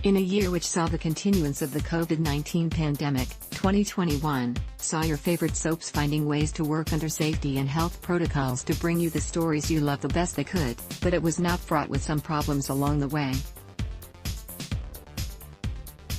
In a year which saw the continuance of the COVID-19 pandemic, 2021 saw your favorite soaps finding ways to work under safety and health protocols to bring you the stories you love the best they could, but it was not fraught with some problems along the way.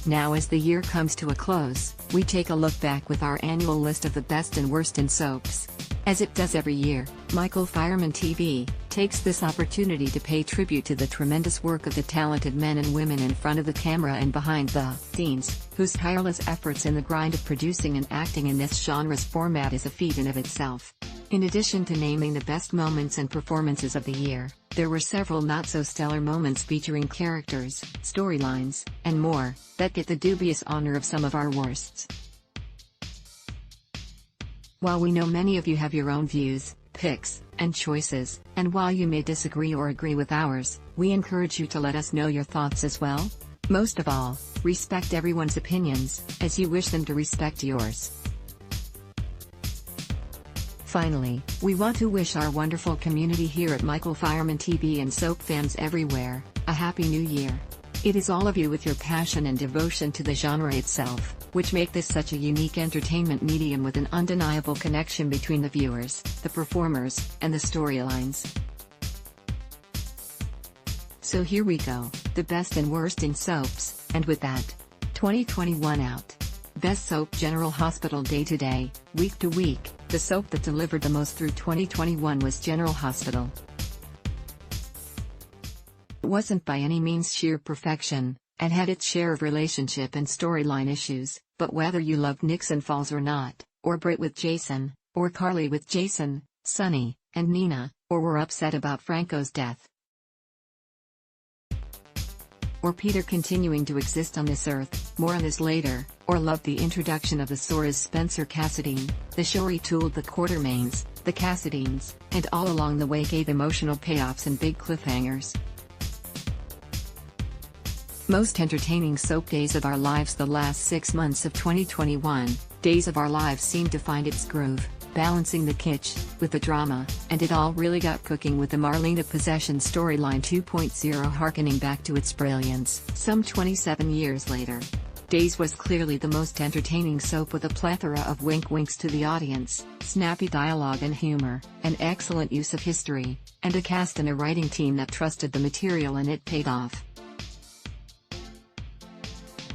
Now, as the year comes to a close, we take a look back with our annual list of the best and worst in soaps. As it does every year, Michael Fireman TV takes this opportunity to pay tribute to the tremendous work of the talented men and women in front of the camera and behind the scenes, whose tireless efforts in the grind of producing and acting in this genre's format is a feat in of itself. In addition to naming the best moments and performances of the year, there were several not-so-stellar moments featuring characters, storylines, and more, that get the dubious honor of some of our worsts. While we know many of you have your own views, picks, and choices, and while you may disagree or agree with ours, we encourage you to let us know your thoughts as well. Most of all, respect everyone's opinions, as you wish them to respect yours. Finally, we want to wish our wonderful community here at Michael Fireman TV and soap fans everywhere, a Happy New Year. It is all of you with your passion and devotion to the genre itself, which make this such a unique entertainment medium with an undeniable connection between the viewers, the performers, and the storylines. So here we go, the best and worst in soaps, and with that, 2021 out. Best soap: General Hospital. Day to day, week to week, the soap that delivered the most through 2021 was General Hospital. It wasn't by any means sheer perfection, and had its share of relationship and storyline issues, but whether you loved Nixon Falls or not, or Britt with Jason, or Carly with Jason, Sonny, and Nina, or were upset about Franco's death, or Peter continuing to exist on this earth, more on this later, or loved the introduction of the Sora's Spencer Cassadine, the show retooled the Quartermaines, the Cassadines, and all along the way gave emotional payoffs and big cliffhangers. Most entertaining soap: Days of Our Lives. The last 6 months of 2021, Days of Our Lives seemed to find its groove, balancing the kitsch with the drama, and it all really got cooking with the Marlena possession storyline 2.0 harkening back to its brilliance some 27 years later. Days was clearly the most entertaining soap, with a plethora of wink-winks to the audience, snappy dialogue and humor, an excellent use of history, and a cast and a writing team that trusted the material, and it paid off.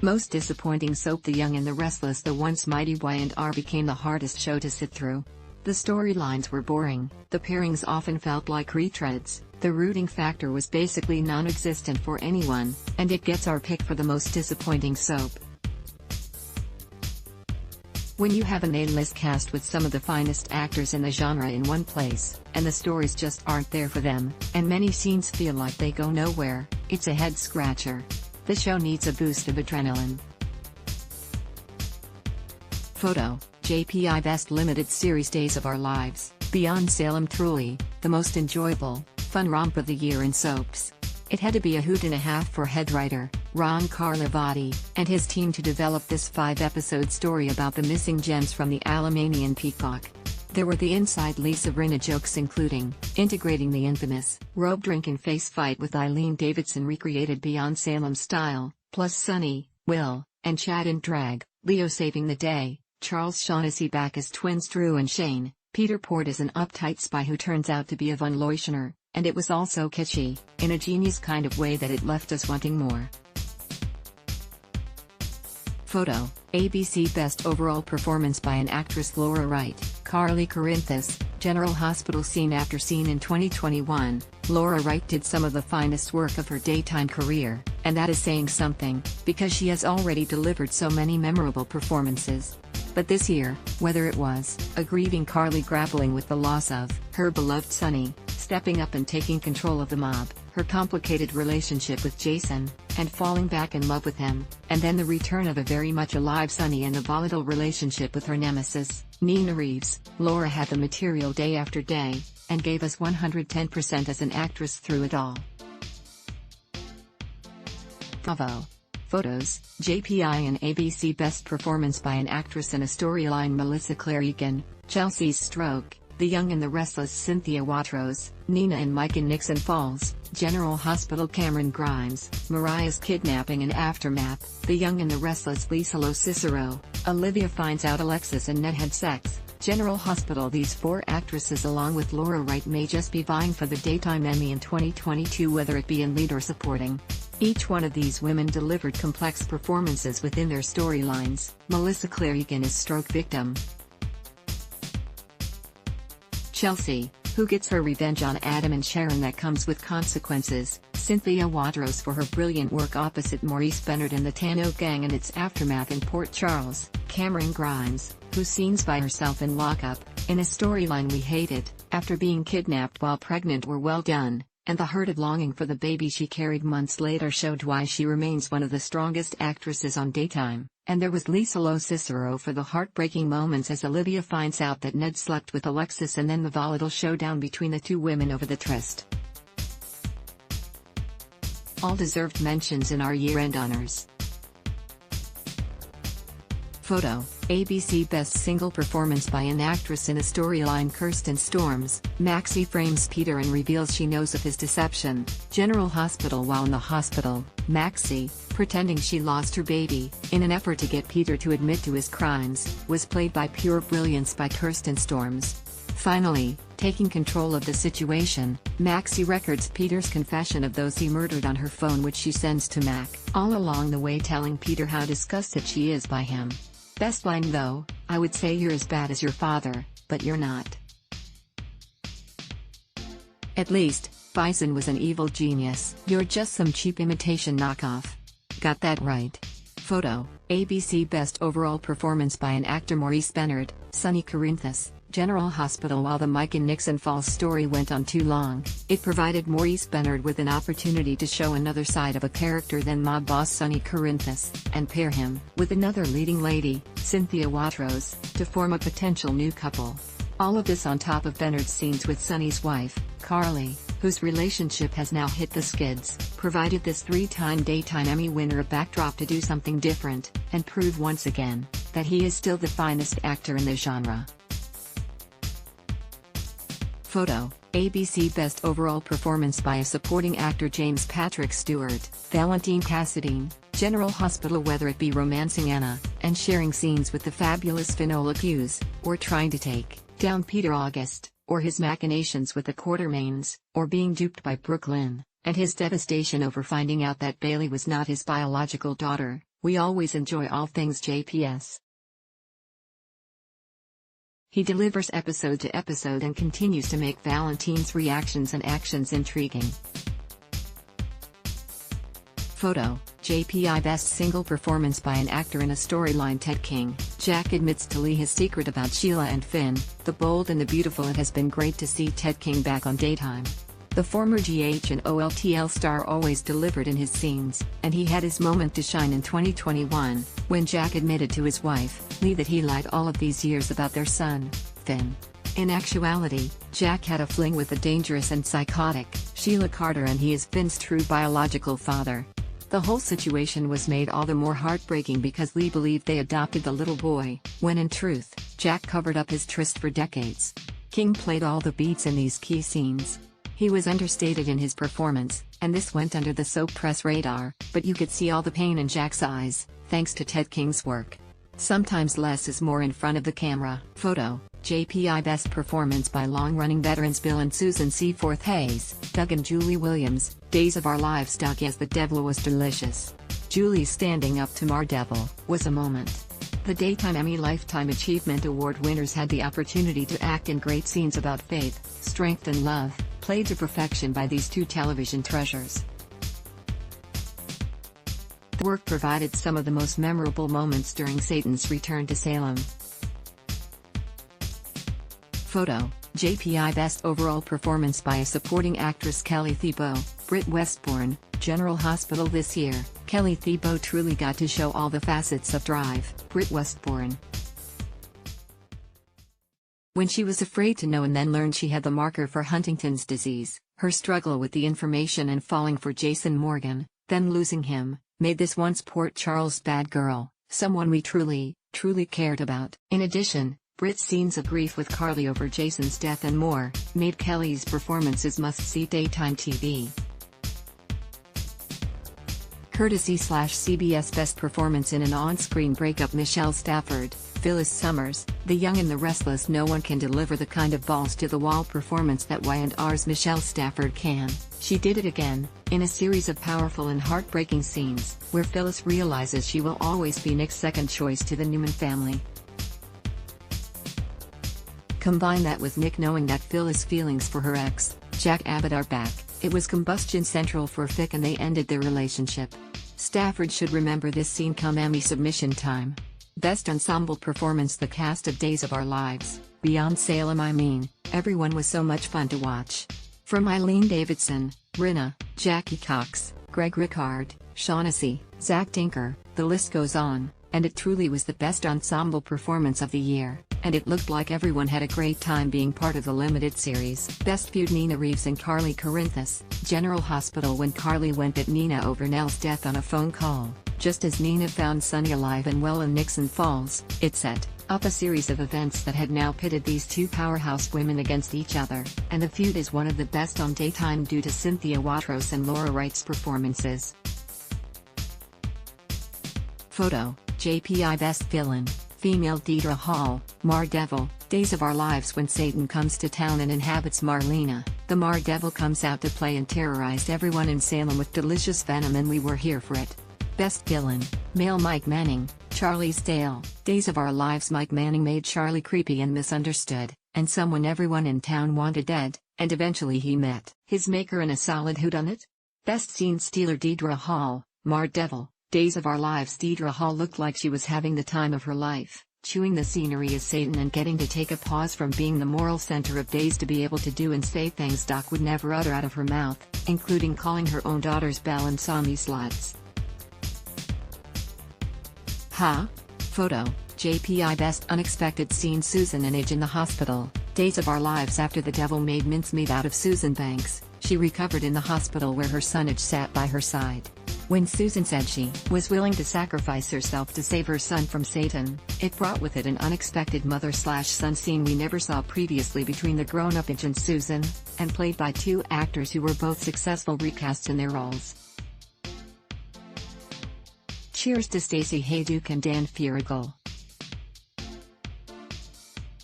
Most disappointing soap: The Young and the Restless. The once mighty Y&R became the hardest show to sit through. The storylines were boring, the pairings often felt like retreads, the rooting factor was basically non-existent for anyone, and it gets our pick for the most disappointing soap. When you have an A-list cast with some of the finest actors in the genre in one place, and the stories just aren't there for them, and many scenes feel like they go nowhere, it's a head-scratcher. The show needs a boost of adrenaline. Photo: JPI. Best Limited Series: Days of Our Lives, Beyond Salem. Truly, the most enjoyable, fun romp of the year in soaps. It had to be a hoot and a half for head writer Ron Carlivati and his team to develop this 5-episode story about the missing gems from the Alamanian Peacock. There were the inside Lisa Rinna jokes, including integrating the infamous robe-drinking face fight with Eileen Davidson recreated Beyond Salem style, plus Sonny, Will, and Chad in drag, Leo saving the day, Charles Shaughnessy back as twins Drew and Shane, Peter Port as an uptight spy who turns out to be a Von Leuschner, and it was also kitschy, in a genius kind of way that it left us wanting more. Photo: ABC. Best Overall Performance by an Actress. Laura Wright, Carly Corinthus. General Hospital. Scene after scene in 2021, Laura Wright did some of the finest work of her daytime career, and that is saying something, because she has already delivered so many memorable performances. But this year, whether it was a grieving Carly grappling with the loss of her beloved Sonny, stepping up and taking control of the mob, her complicated relationship with Jason, and falling back in love with him, and then the return of a very much alive Sonny and a volatile relationship with her nemesis, Nina Reeves, Laura had the material day after day, and gave us 110% as an actress through it all. Bravo. Photos: JPI and ABC. Best Performance by an Actress in a Storyline. Melissa Claire Egan, Chelsea's Stroke, The Young and the Restless Cynthia Watros, Nina and Mike in Nixon Falls, General Hospital Cameron Grimes, Mariah's Kidnapping and Aftermath, The Young and the Restless Lisa Lo Cicero, Olivia Finds Out Alexis and Ned Had Sex, General Hospital. These four actresses along with Laura Wright may just be vying for the Daytime Emmy in 2022, whether it be in lead or supporting. Each one of these women delivered complex performances within their storylines. Melissa Claire Egan is stroke victim Chelsea, who gets her revenge on Adam and Sharon that comes with consequences. Cynthia Watros for her brilliant work opposite Maurice Benard and the Tano Gang and its aftermath in Port Charles. Cameron Grimes, whose scenes by herself in lockup, in a storyline we hated, after being kidnapped while pregnant were well done, and the hurt of longing for the baby she carried months later showed why she remains one of the strongest actresses on Daytime. And there was Lisa Lo Cicero for the heartbreaking moments as Olivia finds out that Ned slept with Alexis and then the volatile showdown between the two women over the tryst. All deserved mentions in our year-end honors. Photo: ABC Best Single Performance by an Actress in a Storyline. Kirsten Storms, Maxie frames Peter and reveals she knows of his deception. General Hospital. While in the hospital, Maxie, pretending she lost her baby, in an effort to get Peter to admit to his crimes, was played by pure brilliance by Kirsten Storms. Finally, taking control of the situation, Maxie records Peter's confession of those he murdered on her phone, which she sends to Mac, all along the way telling Peter how disgusted she is by him. Best line though: "I would say you're as bad as your father, but you're not. At least, Bison was an evil genius. You're just some cheap imitation knockoff." Got that right. Photo: ABC Best Overall Performance by an Actor. Maurice Benard, Sonny Corinthus, General Hospital. While the Mike and Nixon Falls story went on too long, it provided Maurice Benard with an opportunity to show another side of a character than mob boss Sonny Corinthus, and pair him with another leading lady, Cynthia Watros, to form a potential new couple. All of this on top of Benard's scenes with Sonny's wife, Carly, whose relationship has now hit the skids, provided this three-time Daytime Emmy winner a backdrop to do something different, and prove once again that he is still the finest actor in the genre. Photo: ABC Best Overall Performance by a Supporting Actor. James Patrick Stewart, Valentine Cassadine, General Hospital. Whether it be romancing Anna, and sharing scenes with the fabulous Finola Hughes, or trying to take down Peter August, or his machinations with the Quartermaines, or being duped by Brooklyn, and his devastation over finding out that Bailey was not his biological daughter, we always enjoy all things JPS. He delivers episode to episode and continues to make Valentine's reactions and actions intriguing. Photo: JPI Best Single Performance by an Actor in a Storyline. Ted King, Jack admits to Lee his secret about Sheila and Finn, The Bold and the Beautiful. It has been great to see Ted King back on Daytime. The former GH and OLTL star always delivered in his scenes, and he had his moment to shine in 2021, when Jack admitted to his wife, Lee, that he lied all of these years about their son, Finn. In actuality, Jack had a fling with the dangerous and psychotic Sheila Carter, and he is Finn's true biological father. The whole situation was made all the more heartbreaking because Lee believed they adopted the little boy, when in truth, Jack covered up his tryst for decades. King played all the beats in these key scenes. He was understated in his performance, and this went under the soap press radar, but you could see all the pain in Jack's eyes, thanks to Ted King's work. Sometimes less is more in front of the camera. Photo: JPI Best Performance by long-running veterans Bill and Susan Seaforth Hayes, Doug and Julie Williams, Days of Our Lives. Doug as the devil was delicious. Julie standing up to Mar-Devil was a moment. The Daytime Emmy Lifetime Achievement Award winners had the opportunity to act in great scenes about faith, strength and love, played to perfection by these two television treasures. The work provided some of the most memorable moments during Satan's return to Salem. Photo: JPI Best Overall Performance by a Supporting Actress. Kelly Thibault, Britt Westbourne, General Hospital. This year, Kelly Thibault truly got to show all the facets of Drive. Britt Westbourne, when she was afraid to know and then learned she had the marker for Huntington's disease, her struggle with the information and falling for Jason Morgan, then losing him, made this once Port Charles bad girl someone we truly cared about. In addition, Brit's scenes of grief with Carly over Jason's death and more, made Kelly's performances must-see daytime TV. Courtesy/CBS Best Performance in an On-Screen Breakup. Michelle Stafford, Phyllis Summers, The Young and the Restless. No one can deliver the kind of balls-to-the-wall performance that Y&R's Michelle Stafford can. She did it again, in a series of powerful and heartbreaking scenes, where Phyllis realizes she will always be Nick's second choice to the Newman family. Combine that with Nick knowing that Phyllis' feelings for her ex, Jack Abbott, are back. It was combustion central for Fick, and they ended their relationship. Stafford should remember this scene come Emmy submission time. Best Ensemble Performance. The cast of Days of Our Lives, beyond Salem. Everyone was so much fun to watch. From Eileen Davidson, Rinna, Jackie Cox, Greg Ricard, Shaughnessy, Zach Tinker, the list goes on, and it truly was the best ensemble performance of the year. And it looked like everyone had a great time being part of the limited series. Best Feud. Nina Reeves and Carly Corinthus, General Hospital. When Carly went at Nina over Nell's death on a phone call, just as Nina found Sonny alive and well in Nixon Falls, it set up a series of events that had now pitted these two powerhouse women against each other, and the feud is one of the best on daytime due to Cynthia Watros and Laura Wright's performances. Photo, JPI Best Villain, Female. Deidre Hall, Mar Devil, Days of Our Lives. When Satan comes to town and inhabits Marlena, the Mar Devil comes out to play and terrorized everyone in Salem with delicious venom, and we were here for it. Best Villain, Male. Mike Manning, Charlie's Tale, Days of Our Lives. Mike Manning made Charlie creepy and misunderstood, and someone everyone in town wanted dead, and eventually he met his maker in a solid whodunit. Best Scene Stealer. Deidre Hall, Mar Devil, Days of Our Lives. Deidre Hall looked like she was having the time of her life, chewing the scenery as Satan and getting to take a pause from being the moral center of Days to be able to do and say things Doc would never utter out of her mouth, including calling her own daughters Belle and Sammy sluts. Photo, JPI Best Unexpected Scene. Susan and Age in the hospital, Days of Our Lives. After the devil made mincemeat out of Susan Banks, she recovered in the hospital where her son Age sat by her side. When Susan said she was willing to sacrifice herself to save her son from Satan, it brought with it an unexpected mother/son scene we never saw previously between the grown-up Age and Susan, and played by two actors who were both successful recasts in their roles. Cheers to Stacey Hayduke and Dan Furigal.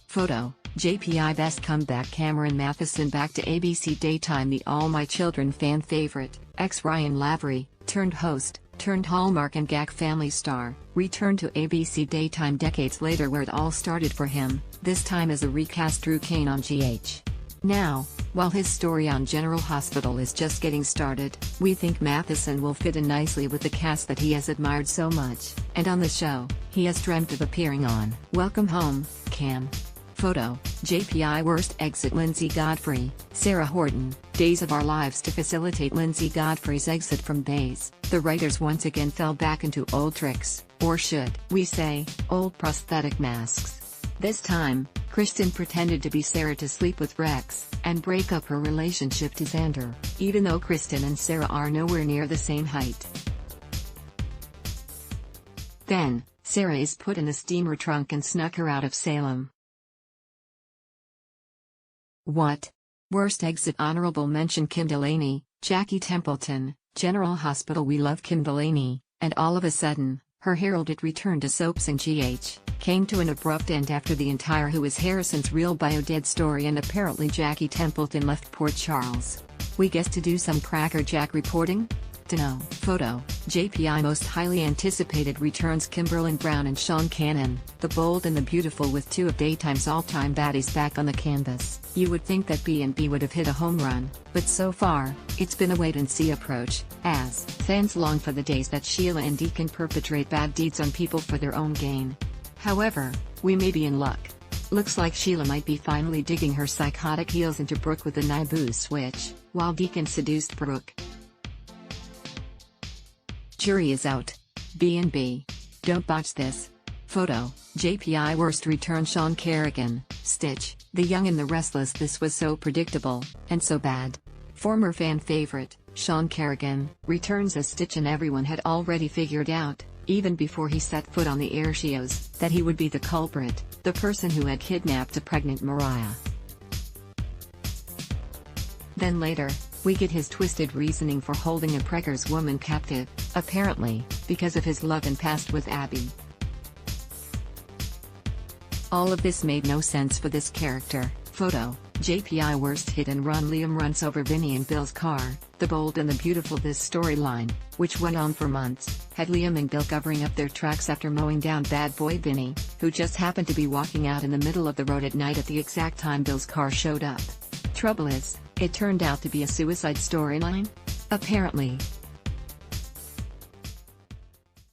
Photo, JPI Best Comeback. Cameron Matheson back to ABC Daytime. The All My Children fan favorite, ex-Ryan Lavery, turned host, turned Hallmark and Gag family star, returned to ABC Daytime decades later, where it all started for him, this time as a recast Drew Kane on GH. Now, while his story on General Hospital is just getting started, we think Matheson will fit in nicely with the cast that he has admired so much, and on the show he has dreamt of appearing on. Welcome home, Cam. Photo, JPI Worst Exit. Lindsay Godfrey, Sarah Horton, Days of Our Lives. To facilitate Lindsay Godfrey's exit from Days, the writers once again fell back into old tricks, or should we say, old prosthetic masks. This time, Kristen pretended to be Sarah to sleep with Rex, and break up her relationship to Xander, even though Kristen and Sarah are nowhere near the same height. Then, Sarah is put in a steamer trunk and snuck her out of Salem. What? Worst Exit. Honorable mention: Kim Delaney, Jackie Templeton, General Hospital. We love Kim Delaney, and all of a sudden, her heralded return to soaps and GH came to an abrupt end after the entire Who is Harrison's Real Bio dead story, and apparently Jackie Templeton left Port Charles. We guess to do some Cracker Jack reporting? Dunno. Photo, JPI Most Highly Anticipated Returns: Kimberlin Brown and Sean Cannon, The Bold and the Beautiful, with two of daytime's all-time baddies back on the canvas. You would think that B&B would have hit a home run, but so far, it's been a wait-and-see approach, as fans long for the days that Sheila and Deacon perpetrate bad deeds on people for their own gain. However, we may be in luck. Looks like Sheila might be finally digging her psychotic heels into Brooke with the Naboo switch, while Deacon seduced Brooke. Jury is out. B&B. Don't botch this. Photo, JPI Worst Return: Sean Kerrigan, Stitch, The Young and the Restless. This was so predictable, and so bad. Former fan favorite, Sean Kerrigan, returns as Stitch, and everyone had already figured out, even before he set foot on the air shows, that he would be the culprit. the person who had kidnapped a pregnant Mariah. Then later, we get his twisted reasoning for holding a preggers woman captive, apparently, because of his love and past with Abby. All of this made no sense for this character. Photo, JPI worst hit and run. Liam runs over Vinny and Bill's car. The bold and the beautiful. This storyline, which went on for months, had Liam and Bill covering up their tracks after mowing down bad boy Vinny, who just happened to be walking out in the middle of the road at night at the exact time Bill's car showed up. Trouble is, it turned out to be a suicide storyline? Apparently.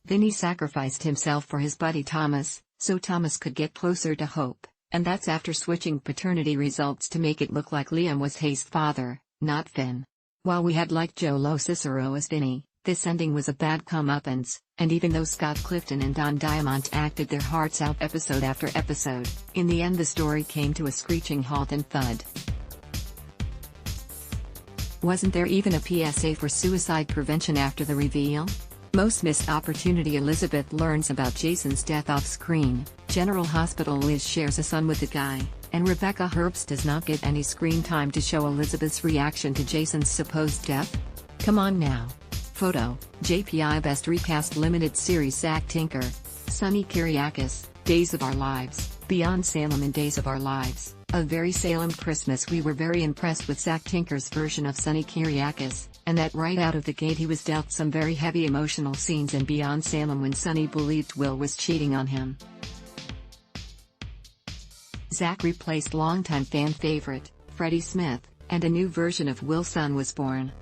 Vinny sacrificed himself for his buddy Thomas, so Thomas could get closer to Hope, and that's after switching paternity results to make it look like Liam was Hayes' father, not Finn. While we had liked Joe Lo Cicero as Vinny, this ending was a bad comeuppance, and even though Scott Clifton and Don Diamont acted their hearts out episode after episode, in the end the story came to a screeching halt and thud. Wasn't there even a PSA for suicide prevention after the reveal? Most missed opportunity. Elizabeth learns about Jason's death off-screen. General Hospital. Liz shares a son with the guy, and Rebecca Herbst does not get any screen time to show Elizabeth's reaction to Jason's supposed death? Come on now. Photo, JPI Best Recast Limited Series. Zach Tinker, Sonny Kyriakis, Days of Our Lives, Beyond Salem and Days of Our Lives. A Very Salem Christmas. We were very impressed with Zach Tinker's version of Sonny Kyriakis, and that right out of the gate he was dealt some very heavy emotional scenes in Beyond Salem when Sonny believed Will was cheating on him. Zach replaced longtime fan favorite, Freddie Smith, and a new version of Will's son was born.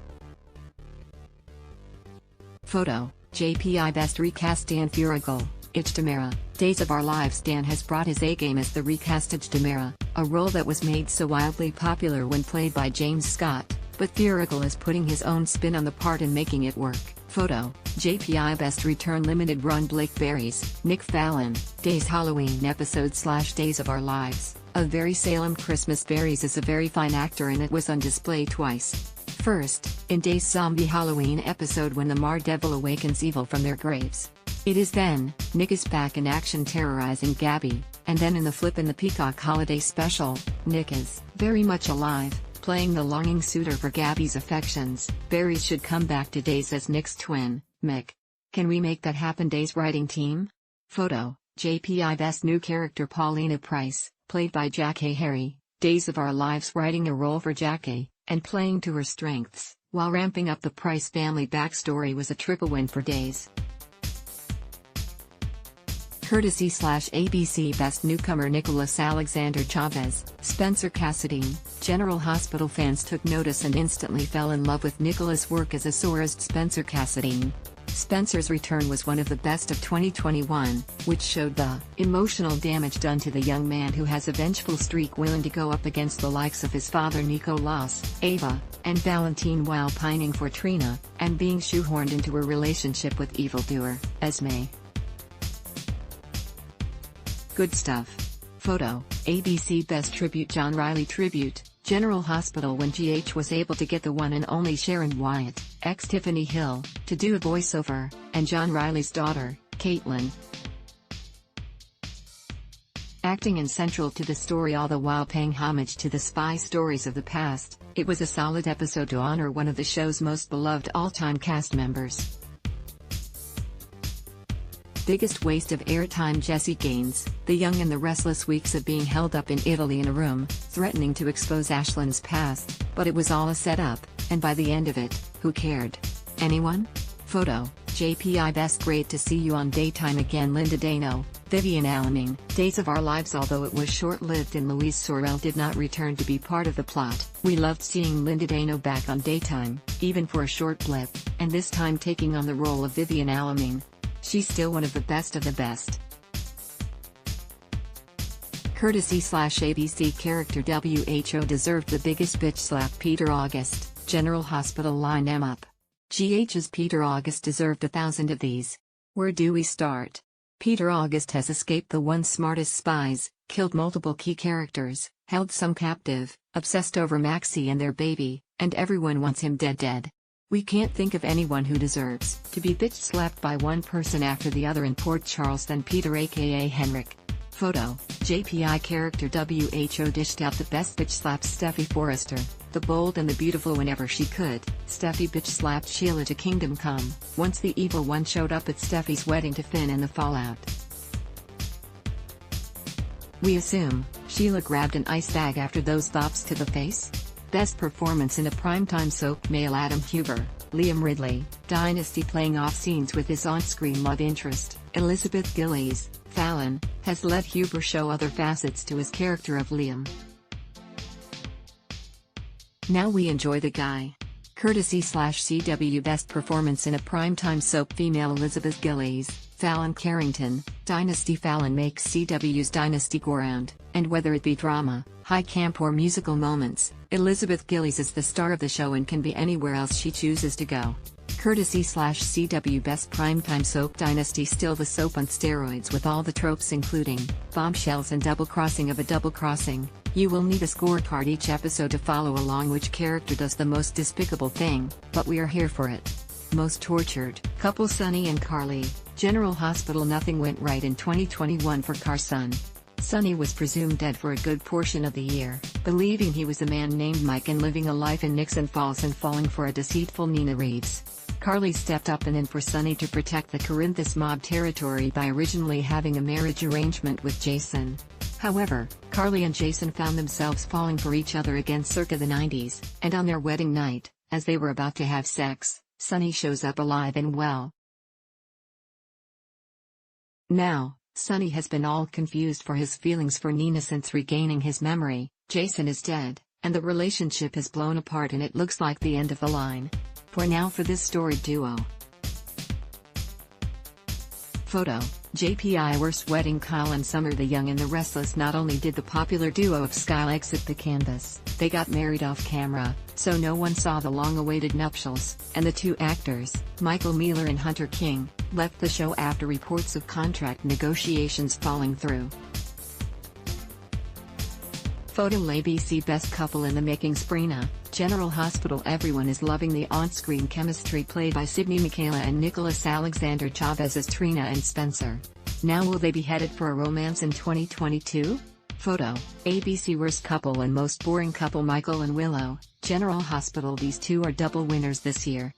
Photo, JPI Best Recast. Dan Furigal, Itch Tamara, Days of Our Lives. Dan has brought his A-game as the recast Itch Tamara, a role that was made so wildly popular when played by James Scott, but Furigal is putting his own spin on the part and making it work. Photo, JPI Best Return Limited Run. Blake Berries, Nick Fallon, Days Halloween episode / Days of Our Lives, A Very Salem Christmas. Berries is a very fine actor and it was on display twice. First, in Days Zombie Halloween episode when the Mar Devil awakens evil from their graves. It is then, Nick is back in action terrorizing Gabby, and then in the Flip and the Peacock Holiday Special, Nick is very much alive, playing the longing suitor for Gabby's affections. Berries should come back to Days as Nick's twin, Mick. Can we make that happen? Days writing team? Photo, JPI Best New Character. Paulina Price, played by Jackie Harry, Days of Our Lives, writing a role for Jackie, and playing to her strengths, while ramping up the Price family backstory was a triple win for Days. Courtesy /ABC Best Newcomer. Nicholas Alexander Chavez, Spencer Cassadine. General Hospital fans took notice and instantly fell in love with Nicholas' work as a Sourced Spencer Cassadine. Spencer's return was one of the best of 2021, which showed the emotional damage done to the young man who has a vengeful streak willing to go up against the likes of his father Nicolas, Ava, and Valentine while pining for Trina, and being shoehorned into a relationship with evildoer, Esme. Good stuff. Photo, ABC Best Tribute. John Riley Tribute, General Hospital. When GH was able to get the one and only Sharon Wyatt, ex-Tiffany Hill, to do a voiceover, and John Riley's daughter, Caitlin, acting and central to the story, all the while paying homage to the spy stories of the past, it was a solid episode to honor one of the show's most beloved all-time cast members. Biggest waste of airtime. Jesse Gaines, the young and the restless weeks of being held up in Italy in a room, threatening to expose Ashlyn's past, but it was all a setup, and by the end of it, who cared? Anyone? Photo, JPI Best. Great to see you on daytime again. Linda Dano, Vivian Alaming, Days of Our Lives. Although it was short-lived and Louise Sorel did not return to be part of the plot, we loved seeing Linda Dano back on daytime, even for a short blip, and this time taking on the role of Vivian Alaming. She's still one of the best of the best. Courtesy /ABC Character. WHO deserved the biggest bitch slap. Peter August, General Hospital. Line em up. GH's Peter August deserved 1,000 of these. Where do we start? Peter August has escaped the once smartest spies, killed multiple key characters, held some captive, obsessed over Maxie and their baby, and everyone wants him dead. We can't think of anyone who deserves to be bitch slapped by one person after the other in Port Charles than Peter aka Henrik. Photo, JPI character WHO dished out the best bitch slaps Steffi Forrester, the bold and the beautiful whenever she could. Steffi bitch slapped Sheila to Kingdom Come, once the evil one showed up at Steffi's wedding to Finn in the fallout. We assume, Sheila grabbed an ice bag after those bops to the face? Best performance in a primetime soap male Adam Huber, Liam Ridley, Dynasty playing off scenes with his on-screen love interest, Elizabeth Gillies, Fallon, has let Huber show other facets to his character of Liam. Now we enjoy the guy. Courtesy/CW Best Performance in a Primetime Soap female Elizabeth Gillies, Fallon Carrington, Dynasty Fallon makes CW's Dynasty go round, and whether it be drama, high camp or musical moments, Elizabeth Gillies is the star of the show and can be anywhere else she chooses to go. Courtesy/CW Best Primetime Soap Dynasty still the soap on steroids with all the tropes including bombshells and double-crossing of a double-crossing. You will need a scorecard each episode to follow along which character does the most despicable thing, but we are here for it. Most tortured, couple Sonny and Carly, General Hospital. Nothing went right in 2021 for Carson. Sonny was presumed dead for a good portion of the year, believing he was a man named Mike and living a life in Nixon Falls and falling for a deceitful Nina Reeves. Carly stepped up and in for Sonny to protect the Corinthus mob territory by originally having a marriage arrangement with Jason. However, Carly and Jason found themselves falling for each other again circa the 90s, and on their wedding night, as they were about to have sex, Sonny shows up alive and well. Now, Sonny has been all confused for his feelings for Nina since regaining his memory. Jason is dead, and the relationship has blown apart and it looks like the end of the line. For now for this storied duo. Photo, JPI Worst Wedding. Kyle and Summer the Young and the Restless. Not only did the popular duo of Skyle exit the canvas, they got married off camera, so no one saw the long-awaited nuptials, and the two actors, Michael Mealer and Hunter King, left the show after reports of contract negotiations falling through. Photo, ABC Best Couple in the Making. Sprina, General Hospital. Everyone is loving the on-screen chemistry played by Sydney Michaela and Nicholas Alexander Chavez as Trina and Spencer. Now will they be headed for a romance in 2022? Photo, ABC Worst Couple and Most Boring Couple. Michael and Willow, General Hospital. These two are double winners this year.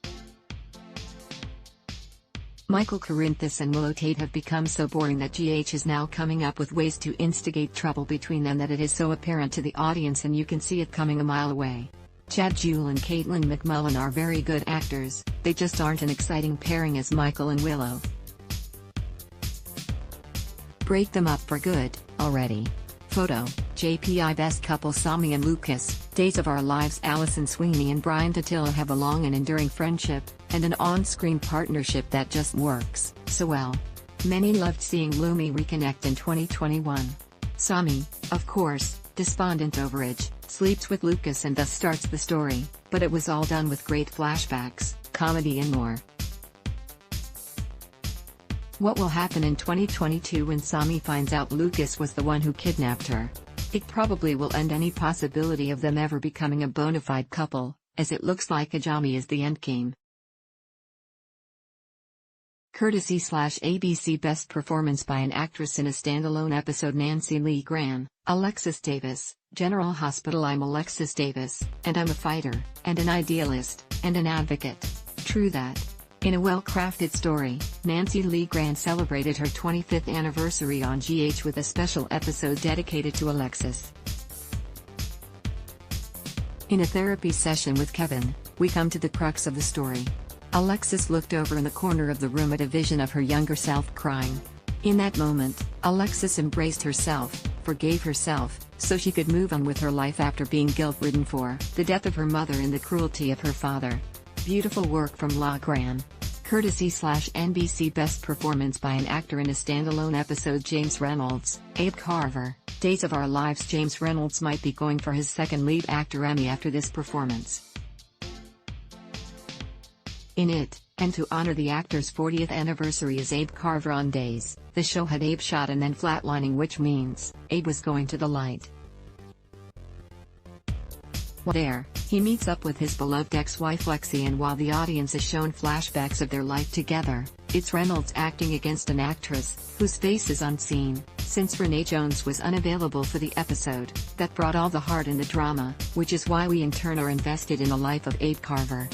Michael Corinthus and Willow Tate have become so boring that GH is now coming up with ways to instigate trouble between them that it is so apparent to the audience and you can see it coming a mile away. Chad Jewell and Caitlin McMullen are very good actors, they just aren't an exciting pairing as Michael and Willow. Break them up for good, already. Photo, JPI Best Couple. Sami and Lucas, Days of Our Lives. Allison Sweeney and Brian Totilo have a long and enduring friendship, and an on-screen partnership that just works so well. Many loved seeing Lumi reconnect in 2021. Sami, of course, despondent over age, sleeps with Lucas and thus starts the story, but it was all done with great flashbacks, comedy and more. What will happen in 2022 when Sami finds out Lucas was the one who kidnapped her? It probably will end any possibility of them ever becoming a bona fide couple, as it looks like Ajami is the endgame. Courtesy/ABC Best Performance by an Actress in a Standalone Episode. Nancy Lee Grahn, Alexis Davis, General Hospital. I'm Alexis Davis, and I'm a fighter, and an idealist, and an advocate. True that. In a well-crafted story, Nancy Lee Grahn celebrated her 25th anniversary on GH with a special episode dedicated to Alexis. In a therapy session with Kevin, we come to the crux of the story. Alexis looked over in the corner of the room at a vision of her younger self crying. In that moment, Alexis embraced herself, forgave herself, so she could move on with her life after being guilt-ridden for the death of her mother and the cruelty of her father. Beautiful work from La Gran. Courtesy/NBC Best Performance by an Actor in a Standalone Episode. James Reynolds, Abe Carver, Days of Our Lives. James Reynolds might be going for his second lead actor Emmy after this performance. In it, and to honor the actor's 40th anniversary as Abe Carver on Days, the show had Abe shot and then flatlining, which means Abe was going to the light. There, he meets up with his beloved ex-wife Lexi, and while the audience is shown flashbacks of their life together, It's Reynolds acting against an actress, whose face is unseen, since Renee Jones was unavailable for the episode, that brought all the heart in the drama, which is why we in turn are invested in the life of Abe Carver.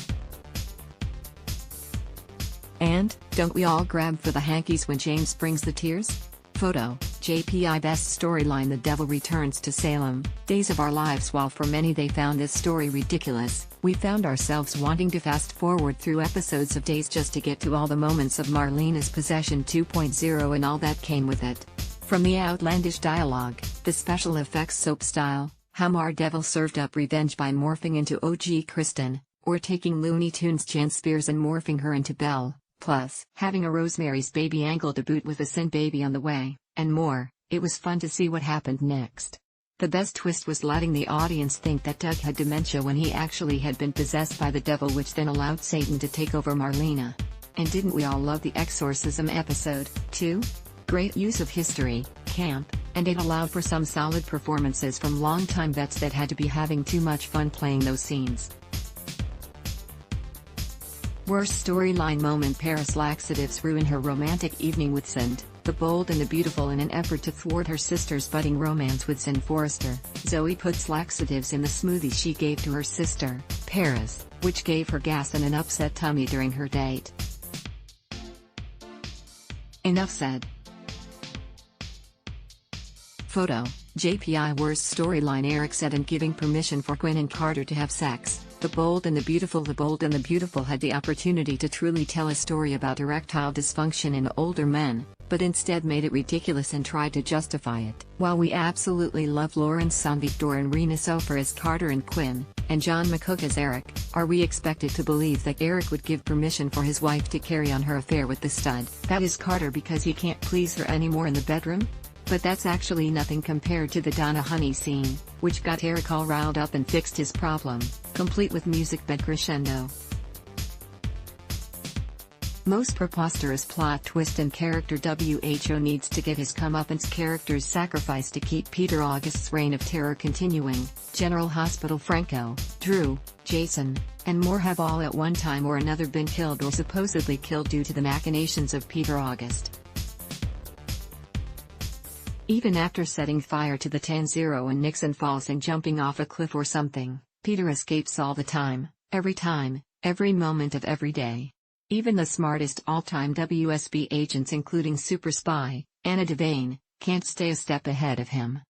And, don't we all grab for the hankies when James brings the tears? Photo, JPI Best Storyline. The Devil Returns to Salem, Days of Our Lives. While for many they found this story ridiculous, we found ourselves wanting to fast forward through episodes of Days just to get to all the moments of Marlena's possession 2.0 and all that came with it. From the outlandish dialogue, the special effects soap style, how Devil served up revenge by morphing into OG Kristen, or taking Looney Tunes Jan Spears and morphing her into Belle. Plus, having a Rosemary's Baby angle to boot with a Sin Baby on the way, and more. It was fun to see what happened next. The best twist was letting the audience think that Doug had dementia when he actually had been possessed by the devil, which then allowed Satan to take over Marlena. And didn't we all love the exorcism episode, too? Great use of history, camp, and it allowed for some solid performances from longtime vets that had to be having too much fun playing those scenes. Worst storyline moment: Paris laxatives ruin her romantic evening with Sind, the bold and the beautiful. In an effort to thwart her sister's budding romance with Sind Forrester, Zoe puts laxatives in the smoothie she gave to her sister, Paris, which gave her gas and an upset tummy during her date. Enough said. Photo, JPI Worst Storyline: Eric said in giving permission for Quinn and Carter to have sex. The bold and the beautiful. The bold and the beautiful had the opportunity to truly tell a story about erectile dysfunction in older men, but instead made it ridiculous and tried to justify it. While we absolutely love Lawrence Sonvictor and Rena Sofer as Carter and Quinn, and John McCook as Eric, are we expected to believe that Eric would give permission for his wife to carry on her affair with the stud that is Carter because he can't please her anymore in the bedroom? But that's actually nothing compared to the Donna Honey scene, which got Eric all riled up and fixed his problem, complete with music bed crescendo. Most preposterous plot twist and character: WHO needs to get his comeuppance. Characters sacrificed to keep Peter August's reign of terror continuing. General Hospital: Franco, Drew, Jason, and more have all at one time or another been killed or supposedly killed due to the machinations of Peter August. Even after setting fire to the Tanzero and Nixon Falls and jumping off a cliff or something, Peter escapes all the time, every moment of every day. Even the smartest all-time WSB agents, including super spy Anna Devane, can't stay a step ahead of him.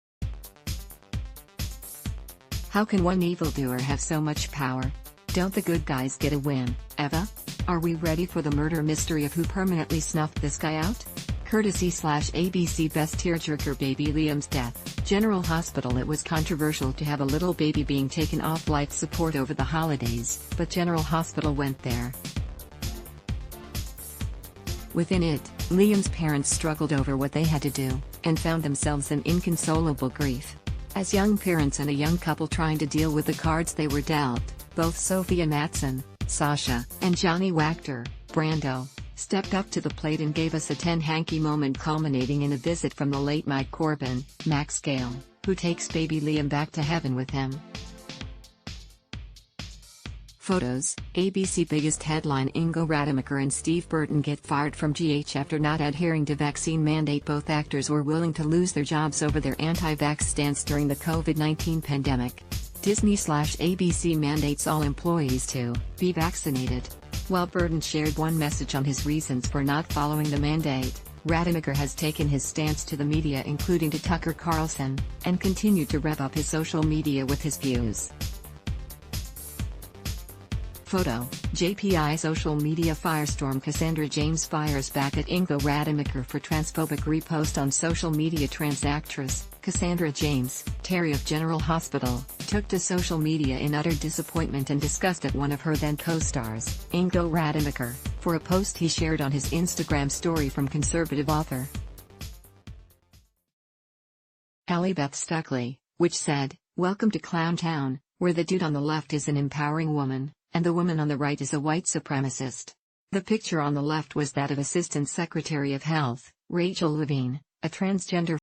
How can one evildoer have so much power? Don't the good guys get a win, Eva? Are we ready for the murder mystery of who permanently snuffed this guy out? Courtesy/ABC Best Tearjerker: Baby Liam's death. General Hospital: It was controversial to have a little baby being taken off life support over the holidays, but General Hospital went there. Within it, Liam's parents struggled over what they had to do, and found themselves in inconsolable grief. As young parents and a young couple trying to deal with the cards they were dealt, both Sophia Matson, Sasha, and Johnny Wachter, Brando, stepped up to the plate and gave us a 10 hanky moment, culminating in a visit from the late Mike Corbin, Max Gale, who takes baby Liam back to heaven with him. Photos, ABC biggest headline: Ingo Rademacher and Steve Burton get fired from GH after not adhering to vaccine mandate. Both actors were willing to lose their jobs over their anti-vax stance during the COVID-19 pandemic. Disney/ABC mandates all employees to be vaccinated. While Burton shared one message on his reasons for not following the mandate, Rademacher has taken his stance to the media, including to Tucker Carlson, and continued to rev up his social media with his views. Photo, JPI social media firestorm: Cassandra James fires back at Ingo Rademacher for transphobic repost on social media. Trans actress, Cassandra James, Terry of General Hospital, took to social media in utter disappointment and disgust at one of her then co-stars, Ingo Rademacher, for a post he shared on his Instagram story from conservative author Allie Beth Stuckley, which said, "Welcome to Clown Town, where the dude on the left is an empowering woman, and the woman on the right is a white supremacist." The picture on the left was that of Assistant Secretary of Health, Rachel Levine, a transgender